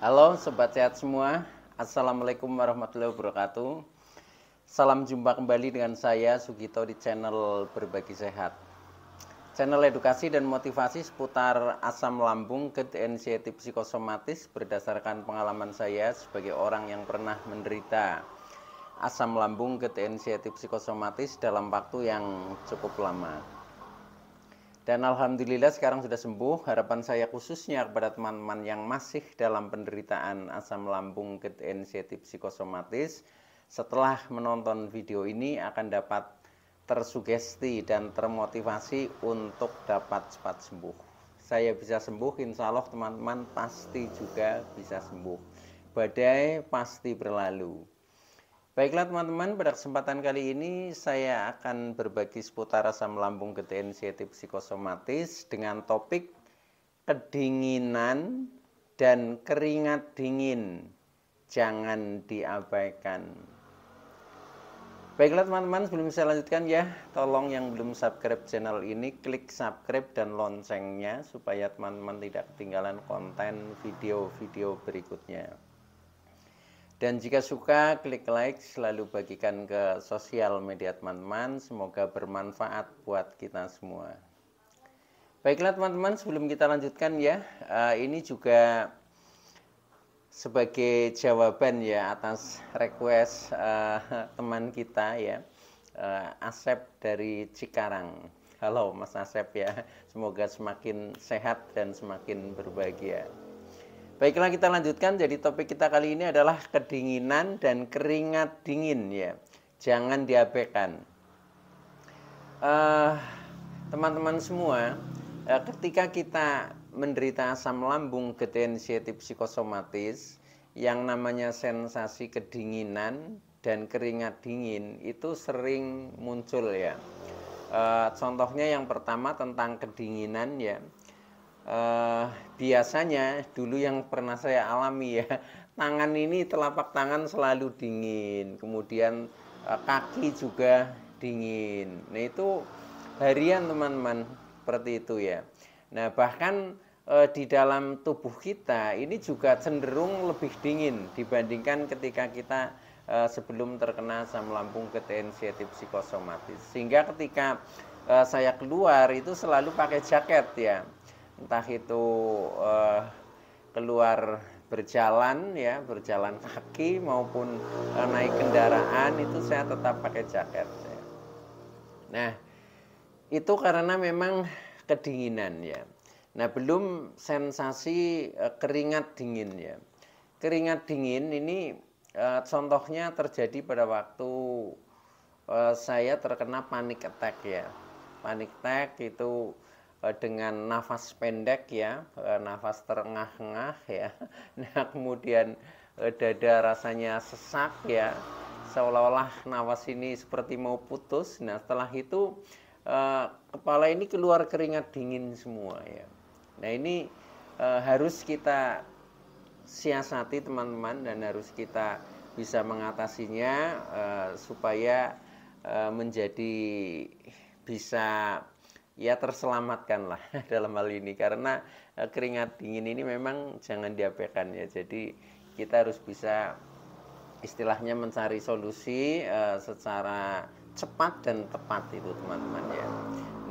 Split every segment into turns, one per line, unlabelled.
Halo Sobat Sehat semua, Assalamualaikum warahmatullahi wabarakatuh. Salam jumpa kembali dengan saya Sugito di channel Berbagi Sehat, channel edukasi dan motivasi seputar asam lambung, GERD, anxiety psikosomatis berdasarkan pengalaman saya sebagai orang yang pernah menderita asam lambung, GERD, anxiety psikosomatis dalam waktu yang cukup lama. Dan alhamdulillah sekarang sudah sembuh. Harapan saya khususnya kepada teman-teman yang masih dalam penderitaan asam lambung, GERD, anxiety psikosomatis, setelah menonton video ini akan dapat tersugesti dan termotivasi untuk dapat cepat sembuh. Saya bisa sembuh, insya Allah teman-teman pasti juga bisa sembuh. Badai pasti berlalu. Baiklah teman-teman, pada kesempatan kali ini saya akan berbagi seputar asam lambung, GERD, anxiety psikosomatis dengan topik kedinginan dan keringat dingin. Jangan diabaikan. Baiklah teman-teman, sebelum saya lanjutkan ya, tolong yang belum subscribe channel ini klik subscribe dan loncengnya supaya teman-teman tidak ketinggalan konten video-video berikutnya. Dan jika suka, klik like, selalu bagikan ke sosial media teman-teman. Semoga bermanfaat buat kita semua. Baiklah teman-teman, sebelum kita lanjutkan ya, ini juga sebagai jawaban ya atas request teman kita ya, Asep dari Cikarang. Halo Mas Asep ya, semoga semakin sehat dan semakin berbahagia. Baiklah kita lanjutkan, jadi topik kita kali ini adalah kedinginan dan keringat dingin ya. Jangan diabaikan. Teman-teman semua, ketika kita menderita asam lambung, GERD, anxiety psikosomatis, yang namanya sensasi kedinginan dan keringat dingin itu sering muncul ya. Contohnya yang pertama tentang kedinginan ya. Biasanya dulu yang pernah saya alami ya, tangan ini, telapak tangan selalu dingin, kemudian kaki juga dingin. Nah itu harian teman-teman, seperti itu ya. Nah bahkan di dalam tubuh kita ini juga cenderung lebih dingin dibandingkan ketika kita sebelum terkena asam lambung, GERD, anxiety psikosomatis. Sehingga ketika saya keluar itu selalu pakai jaket ya, entah itu keluar berjalan ya, berjalan kaki maupun naik kendaraan, itu saya tetap pakai jaket ya. Nah itu karena memang kedinginan ya. Nah belum sensasi keringat dingin ya. Keringat dingin ini contohnya terjadi pada waktu saya terkena panic attack ya. Panic attack itu dengan nafas pendek ya, nafas terengah-engah ya. Nah kemudian dada rasanya sesak ya, seolah-olah nafas ini seperti mau putus. Nah setelah itu kepala ini keluar keringat dingin semua ya. Nah ini harus kita siasati teman-teman, dan harus kita bisa mengatasinya supaya menjadi bisa ya terselamatkan lah dalam hal ini, karena keringat dingin ini memang jangan diabaikan ya. Jadi kita harus bisa istilahnya mencari solusi secara cepat dan tepat itu teman-teman ya.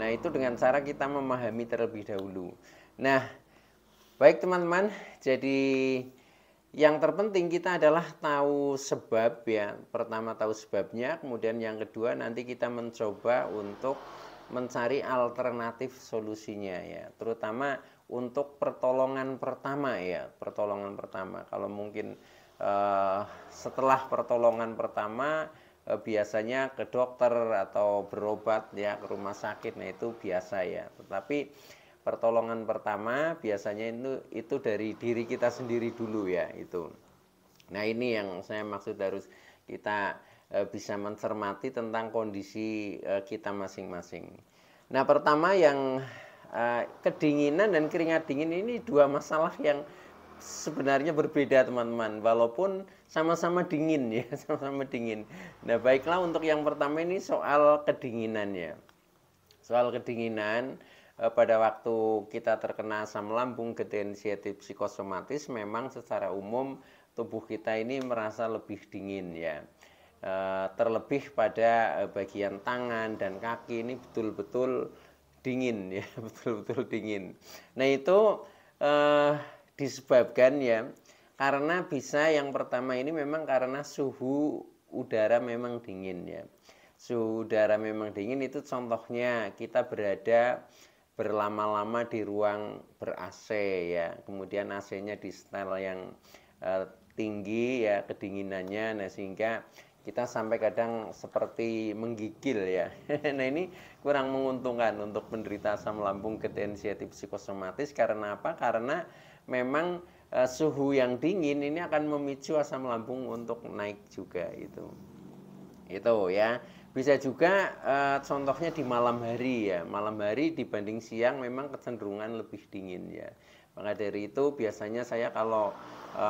Nah itu dengan cara kita memahami terlebih dahulu. Nah baik teman-teman, jadi yang terpenting kita adalah tahu sebab ya. Pertama tahu sebabnya, kemudian yang kedua nanti kita mencoba untuk mencari alternatif solusinya ya, terutama untuk pertolongan pertama ya. Pertolongan pertama, kalau mungkin setelah pertolongan pertama biasanya ke dokter atau berobat ya, ke rumah sakit. Nah itu biasa ya, tetapi pertolongan pertama biasanya itu dari diri kita sendiri dulu ya itu. Nah ini yang saya maksud, harus kita bisa mencermati tentang kondisi kita masing-masing. Nah pertama yang kedinginan dan keringat dingin ini dua masalah yang sebenarnya berbeda teman-teman, walaupun sama-sama dingin ya, sama-sama dingin. Nah baiklah, untuk yang pertama ini soal kedinginan ya. Soal kedinginan, pada waktu kita terkena asam lambung gejala inisiatif psikosomatis, memang secara umum tubuh kita ini merasa lebih dingin ya. Terlebih pada bagian tangan dan kaki ini betul-betul dingin ya, betul-betul dingin. Nah itu disebabkan ya karena bisa yang pertama ini memang karena suhu udara memang dingin ya. Suhu udara memang dingin itu contohnya kita berada berlama-lama di ruang ber-AC ya. Kemudian AC-nya di setel yang tinggi ya kedinginannya, nah sehingga kita sampai kadang seperti menggigil ya. Nah ini kurang menguntungkan untuk penderita asam lambung gejala inisiatif psikosomatis. Karena apa? Karena memang suhu yang dingin ini akan memicu asam lambung untuk naik juga itu ya. Bisa juga contohnya di malam hari ya. Malam hari dibanding siang memang kecenderungan lebih dingin ya. Maka dari itu biasanya saya kalau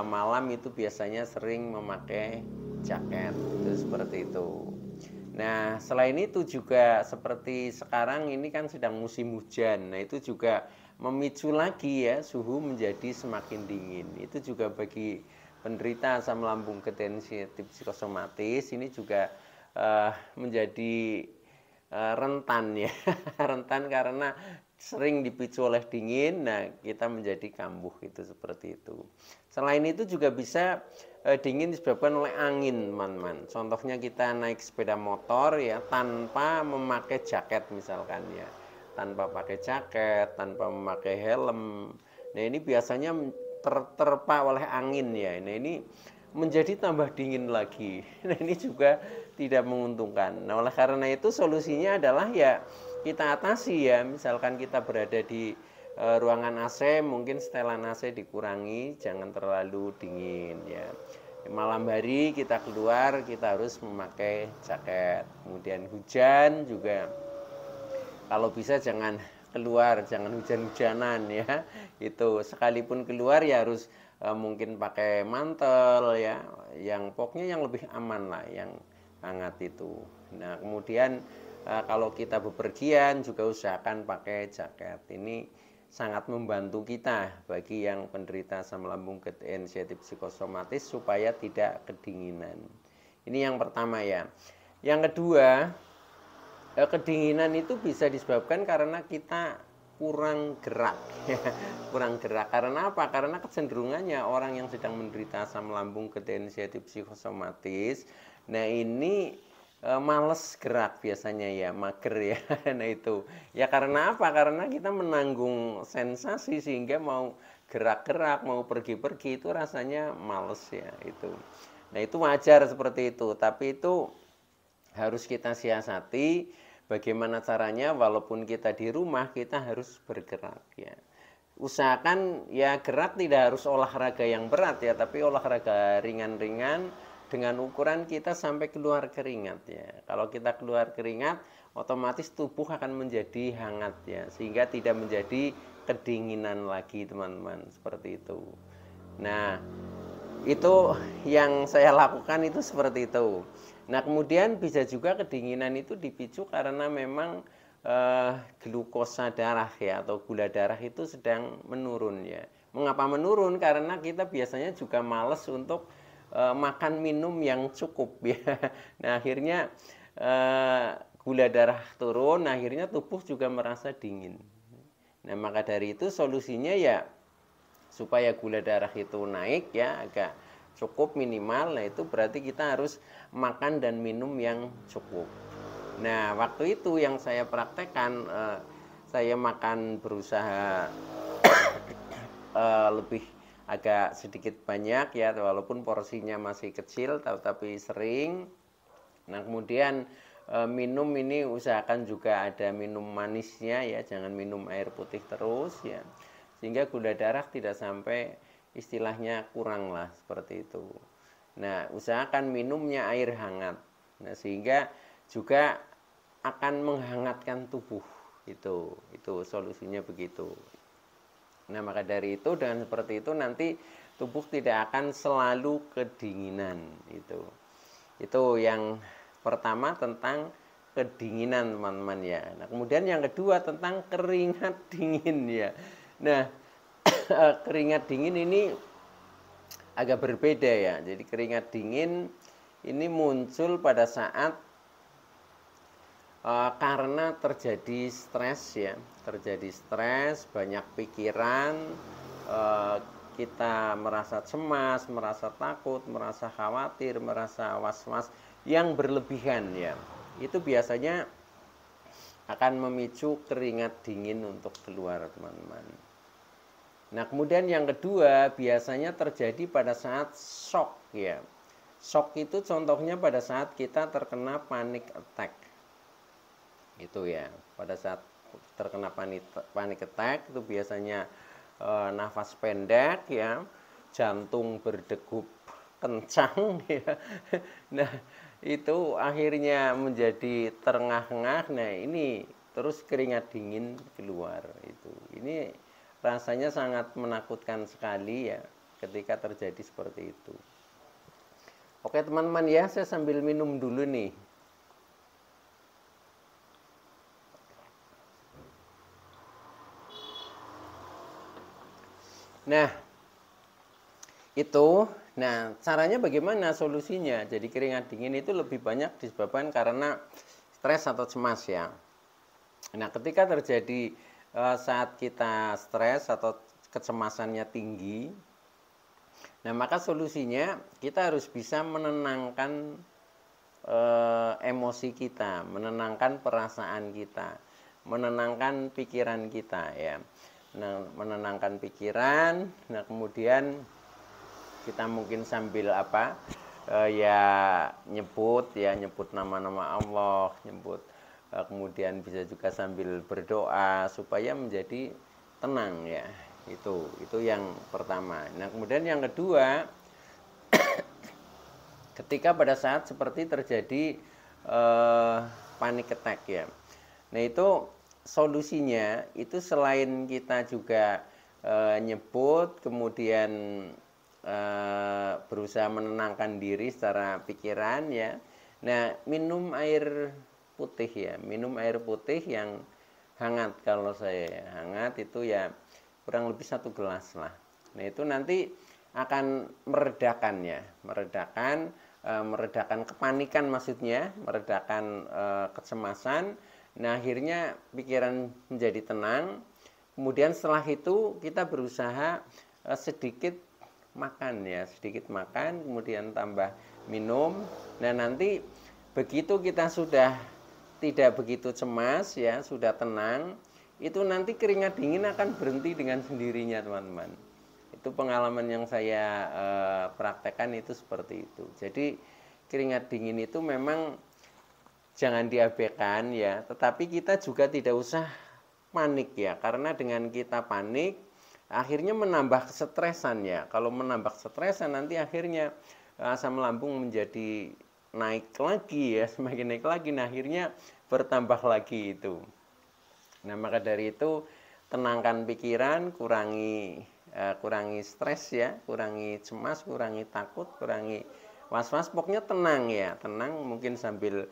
malam itu biasanya sering memakai jaket itu seperti itu. Nah selain itu juga seperti sekarang ini kan sedang musim hujan. Nah itu juga memicu lagi ya suhu menjadi semakin dingin. Itu juga bagi penderita asam lambung gejala inisiatif psikosomatis ini juga menjadi rentan ya. Rentan karena sering dipicu oleh dingin. Nah kita menjadi kambuh itu seperti itu. Selain itu juga bisa dingin disebabkan oleh angin teman-teman. Contohnya kita naik sepeda motor ya tanpa memakai jaket misalkan ya, tanpa pakai jaket, tanpa memakai helm. Nah ini biasanya terterpa oleh angin ya. Nah ini menjadi tambah dingin lagi. Nah ini juga tidak menguntungkan. Nah oleh karena itu solusinya adalah ya kita atasi ya. Misalkan kita berada di ruangan AC, mungkin setelan AC dikurangi, jangan terlalu dingin ya. Malam hari kita keluar kita harus memakai jaket. Kemudian hujan juga kalau bisa jangan keluar, jangan hujan-hujanan ya. Itu sekalipun keluar ya harus mungkin pakai mantel ya, yang pokoknya yang lebih aman lah, yang hangat itu. Nah kemudian kalau kita bepergian juga usahakan pakai jaket. Ini sangat membantu kita bagi yang penderita asam lambung gejala inisiatif psikosomatis supaya tidak kedinginan. Ini yang pertama ya. Yang kedua, kedinginan itu bisa disebabkan karena kita kurang gerak ya. Kurang gerak karena apa? Karena kecenderungannya orang yang sedang menderita asam lambung gejala inisiatif psikosomatis, nah ini males gerak biasanya ya, mager ya. Nah itu ya karena apa? Karena kita menanggung sensasi sehingga mau gerak-gerak, mau pergi-pergi itu rasanya males ya itu. Nah itu wajar seperti itu, tapi itu harus kita siasati. Bagaimana caranya? Walaupun kita di rumah kita harus bergerak ya. Usahakan ya gerak tidak harus olahraga yang berat ya, tapi olahraga ringan-ringan dengan ukuran kita sampai keluar keringat ya. Kalau kita keluar keringat, otomatis tubuh akan menjadi hangat ya, sehingga tidak menjadi kedinginan lagi teman-teman, seperti itu. Nah, itu yang saya lakukan itu seperti itu. Nah kemudian bisa juga kedinginan itu dipicu karena memang glukosa darah ya, atau gula darah itu sedang menurun ya. Mengapa menurun? Karena kita biasanya juga males untuk makan minum yang cukup ya. Nah akhirnya gula darah turun, akhirnya tubuh juga merasa dingin. Nah maka dari itu solusinya ya supaya gula darah itu naik ya agak cukup minimal. Nah itu berarti kita harus makan dan minum yang cukup. Nah waktu itu yang saya praktekkan, saya makan berusaha lebih agak sedikit banyak ya, walaupun porsinya masih kecil tapi sering. Nah kemudian minum ini usahakan juga ada minum manisnya ya, jangan minum air putih terus ya, sehingga gula darah tidak sampai istilahnya kurang lah seperti itu. Nah usahakan minumnya air hangat, nah sehingga juga akan menghangatkan tubuh itu solusinya begitu. Nah maka dari itu dengan seperti itu nanti tubuh tidak akan selalu kedinginan itu yang pertama tentang kedinginan teman-teman ya. Nah, kemudian yang kedua tentang keringat dingin ya. Nah, keringat dingin ini agak berbeda ya. Jadi keringat dingin ini muncul pada saat karena terjadi stres ya, terjadi stres, banyak pikiran, kita merasa cemas, merasa takut, merasa khawatir, merasa was-was yang berlebihan ya. Itu biasanya akan memicu keringat dingin untuk keluar teman-teman. Nah kemudian yang kedua biasanya terjadi pada saat shock ya. Shock itu contohnya pada saat kita terkena panic attack. Itu ya, pada saat terkena panic attack itu biasanya nafas pendek ya, jantung berdegup kencang ya. Nah, itu akhirnya menjadi terengah-engah. Nah, ini terus keringat dingin keluar itu. Ini rasanya sangat menakutkan sekali ya ketika terjadi seperti itu. Oke, teman-teman ya, saya sambil minum dulu nih. Nah, itu, nah caranya bagaimana solusinya? Jadi keringat dingin itu lebih banyak disebabkan karena stres atau cemas ya. Nah, ketika terjadi saat kita stres atau kecemasannya tinggi, nah maka solusinya kita harus bisa menenangkan emosi kita, menenangkan perasaan kita, menenangkan pikiran kita ya. Nah, menenangkan pikiran, nah kemudian kita mungkin sambil ya nyebut nama-nama Allah, kemudian bisa juga sambil berdoa supaya menjadi tenang ya. Itu yang pertama. Nah, kemudian yang kedua, ketika pada saat seperti terjadi panic attack ya. Nah, itu solusinya itu selain kita juga nyebut, kemudian berusaha menenangkan diri secara pikiran ya. Nah, minum air putih ya, minum air putih yang hangat. Kalau saya hangat itu ya kurang lebih 1 gelas lah. Nah, itu nanti akan meredakan ya, meredakan kepanikan maksudnya, meredakan kecemasan. Nah, akhirnya pikiran menjadi tenang. Kemudian setelah itu kita berusaha sedikit makan ya, sedikit makan, kemudian tambah minum. Nah, nanti begitu kita sudah tidak begitu cemas ya, sudah tenang, itu nanti keringat dingin akan berhenti dengan sendirinya, teman-teman. Itu pengalaman yang saya praktekkan itu seperti itu. Jadi keringat dingin itu memang jangan diabaikan ya, tetapi kita juga tidak usah panik ya, karena dengan kita panik akhirnya menambah kesetresan ya. Kalau menambah kesetresan nanti akhirnya asam lambung menjadi naik lagi ya, semakin naik lagi, nah akhirnya bertambah lagi itu. Nah, maka dari itu tenangkan pikiran, kurangi stres ya, kurangi cemas, kurangi takut, kurangi was-was, pokoknya tenang ya, tenang, mungkin sambil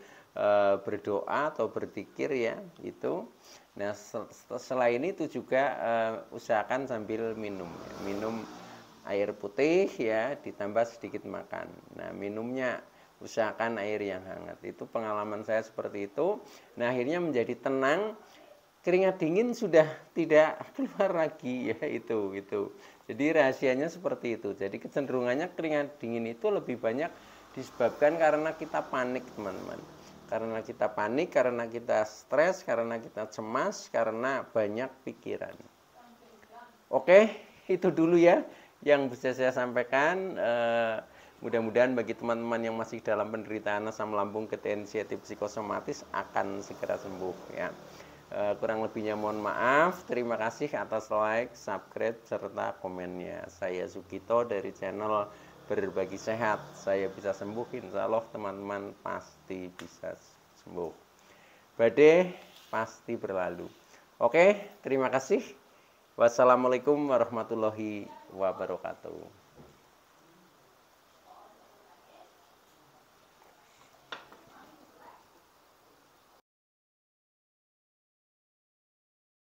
berdoa atau berzikir ya itu. Nah, selain itu juga usahakan sambil minum air putih ya, ditambah sedikit makan. Nah, minumnya usahakan air yang hangat. Itu pengalaman saya seperti itu. Nah, akhirnya menjadi tenang, keringat dingin sudah tidak keluar lagi ya, itu. Jadi rahasianya seperti itu. Jadi kecenderungannya keringat dingin itu lebih banyak disebabkan karena kita panik, teman-teman. Karena kita panik, karena kita stres, karena kita cemas, karena banyak pikiran. Oke, itu dulu ya yang bisa saya sampaikan. Mudah-mudahan bagi teman-teman yang masih dalam penderitaan asam lambung, ketensiatif psikosomatis akan segera sembuh ya. Kurang lebihnya mohon maaf. Terima kasih atas like, subscribe, serta komennya. Saya Sugito dari channel Berbagi Sehat. Saya bisa sembuh, insya Allah teman-teman pasti bisa sembuh. Badai pasti berlalu. Oke, terima kasih. Wassalamualaikum warahmatullahi wabarakatuh.